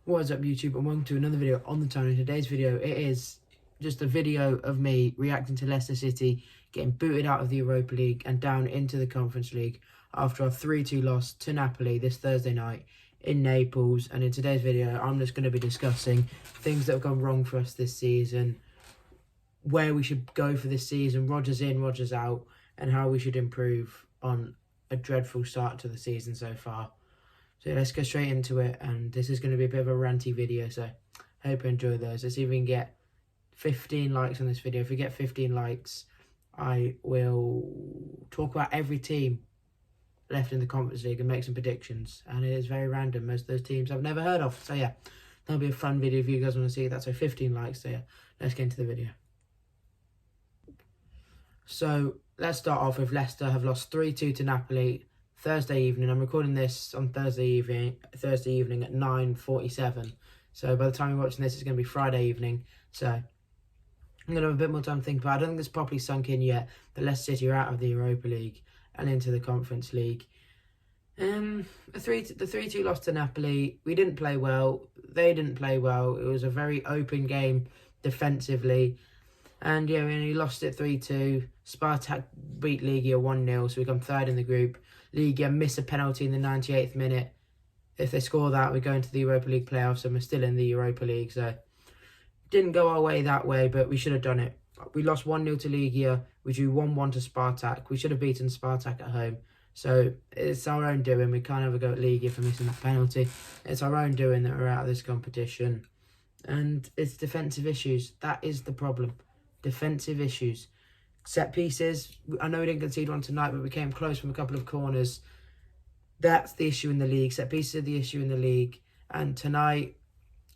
What is up, YouTube, and welcome to another video on the channel. In today's video, it is just a video of me reacting to Leicester City getting booted out of the Europa League and down into the Conference League after a 3-2 loss to Napoli this Thursday night in Naples. And in today's video, I'm just going to be discussing things that have gone wrong for us this season, where we should go for this season, Rodgers in, Rodgers out, and how we should improve on a dreadful start to the season so far. So let's go straight into it, and this is going to be a bit of a ranty video, so I hope you enjoy those. Let's see if we can get 15 likes on this video. If we get 15 likes, I will talk about every team left in the Conference League and make some predictions. And it is very random. Most of those teams I've never heard of. So yeah, that'll be a fun video if you guys want to see that. So 15 likes. So yeah, let's get into the video. So let's start off with Leicester have lost 3-2 to Napoli Thursday evening. I'm recording this on Thursday evening at 9:47. So by the time you're watching this, it's going to be Friday evening. So I'm going to have a bit more time to think about it. I don't think it's properly sunk in yet that Leicester City are out of the Europa League and into the Conference League. The 3-2 loss to Napoli, we didn't play well. They didn't play well. It was a very open game defensively. And yeah, we only lost it 3-2. Spartak beat Legia 1-0, so we come third in the group. Legia miss a penalty in the 98th minute. If they score that, we go into the Europa League playoffs and we're still in the Europa League. So didn't go our way that way, but we should have done it. We lost 1-0 to Legia. We drew 1-1 to Spartak. We should have beaten Spartak at home. So it's our own doing. We can't have a go at Legia for missing that penalty. It's our own doing that we're out of this competition. And it's defensive issues. That is the problem. Defensive issues. Set pieces, I know we didn't concede one tonight, but we came close from a couple of corners. That's the issue in the league. Set pieces are the issue in the league. And tonight,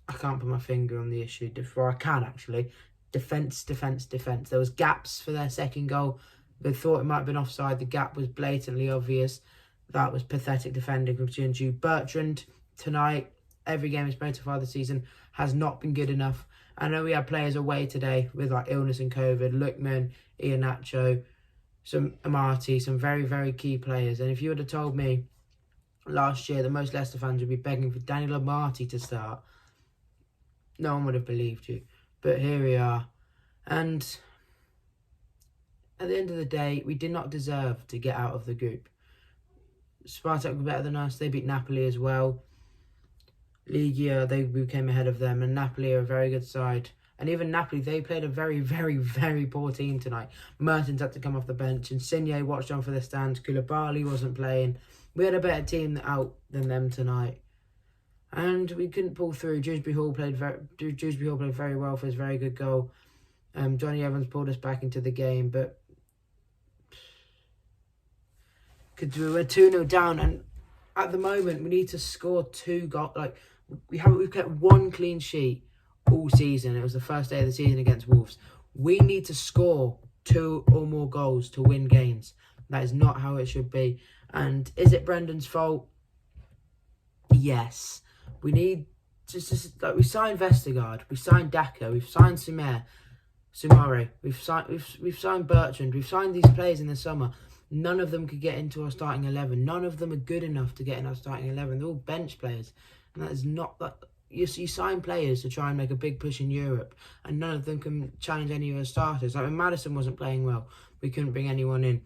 I can't put my finger on the issue. Before I can, actually. Defence. There was gaps for their second goal. They thought it might have been offside. The gap was blatantly obvious. That was pathetic defending from Jude Bertrand. Tonight, every game he's played so far this season has not been good enough. I know we had players away today with like illness and COVID. Lookman, Iheanacho, some Amati, some very, very key players. And if you would have told me last year that most Leicester fans would be begging for Daniel Amati to start, no one would have believed you. But here we are. And at the end of the day, we did not deserve to get out of the group. Spartak were better than us. They beat Napoli as well. Legia, we came ahead of them, and Napoli are a very good side. And even Napoli, they played a very, very, very poor team tonight. Mertens had to come off the bench, and Insigne watched on for the stands. Koulibaly wasn't playing. We had a better team out than them tonight, and we couldn't pull through. Dewsbury Hall played very well for his very good goal. Johnny Evans pulled us back into the game, but we were 2-0 down, and at the moment we need to score 2 goals. Like we've kept 1 clean sheet all season. It was the first day of the season against Wolves. We need to score 2 or more goals to win games. That is not how it should be. And is it Brendan's fault? Yes. We need just like we signed Vestergaard, we signed Daka, we've signed Sumare, we've signed Bertrand, we've signed these players in the summer. None of them could get into our starting 11. None of them are good enough to get in our starting 11. They're all bench players, and that is not that. You sign players to try and make a big push in Europe, and none of them can challenge any of our starters. Like when Maddison wasn't playing well, we couldn't bring anyone in.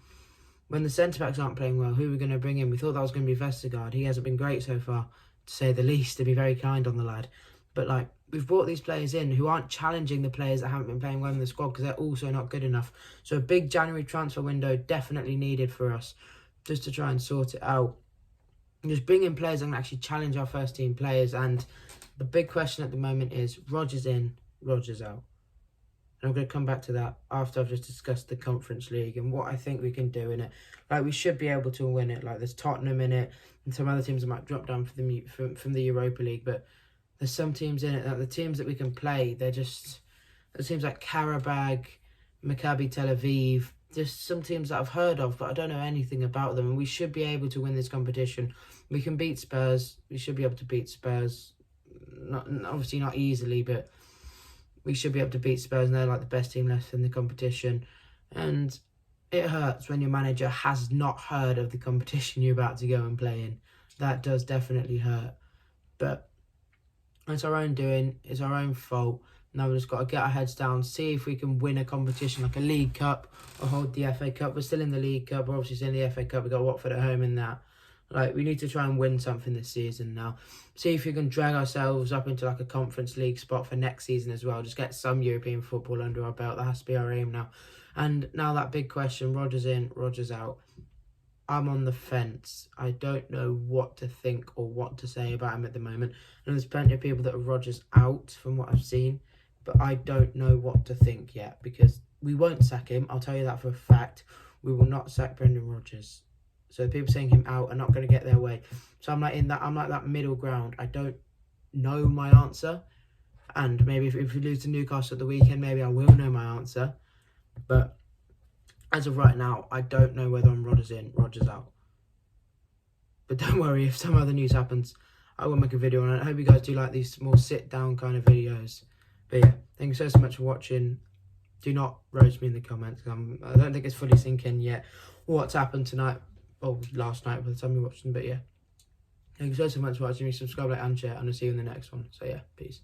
When the centre-backs aren't playing well, who are we going to bring in? We thought that was going to be Vestergaard. He hasn't been great so far, to say the least, to be very kind on the lad. But like we've brought these players in who aren't challenging the players that haven't been playing well in the squad because they're also not good enough. So a big January transfer window definitely needed for us just to try and sort it out. And just bring in players that can actually challenge our first team players. And the big question at the moment is Rodgers in, Rodgers out. And I'm going to come back to that after I've just discussed the Conference League and what I think we can do in it. Like, we should be able to win it. Like, there's Tottenham in it and some other teams that might drop down from the Europa League. But there's some teams in it, like the teams that we can play, they're just... It seems like Karabag, Maccabi Tel Aviv, just some teams that I've heard of, but I don't know anything about them. And we should be able to win this competition. We can beat Spurs. We should be able to beat Spurs. Obviously not easily, but we should be able to beat Spurs, and they're like the best team left in the competition. And it hurts when your manager has not heard of the competition you're about to go and play in. That does definitely hurt. But It's our own doing. It's our own fault. Now we've just got to get our heads down, see if we can win a competition like a League Cup or hold the FA Cup. We're still in the League Cup. We're obviously still in the FA Cup. We've got Watford at home in that. Like, we need to try and win something this season now. See if we can drag ourselves up into like a Conference League spot for next season as well. Just get some European football under our belt. That has to be our aim now. And now that big question, Rodgers in, Rodgers out. I'm on the fence. I don't know what to think or what to say about him at the moment. And there's plenty of people that are Rodgers out from what I've seen. But I don't know what to think yet because we won't sack him. I'll tell you that for a fact. We will not sack Brendan Rodgers. So the people saying him out are not going to get their way. So I'm like that middle ground. I don't know my answer. And maybe if we lose to Newcastle at the weekend, maybe I will know my answer. But as of right now, I don't know whether I'm Rodgers in, Rodgers out. But don't worry, if some other news happens, I will make a video on it. I hope you guys do like these more sit-down kind of videos. But yeah, thank you so much for watching. Do not roast me in the comments. I don't think it's fully sinking yet what's happened tonight, or last night by the time you're watching. But yeah, thank you so much for watching. Subscribe, like, and share, and I'll see you in the next one. So yeah, peace.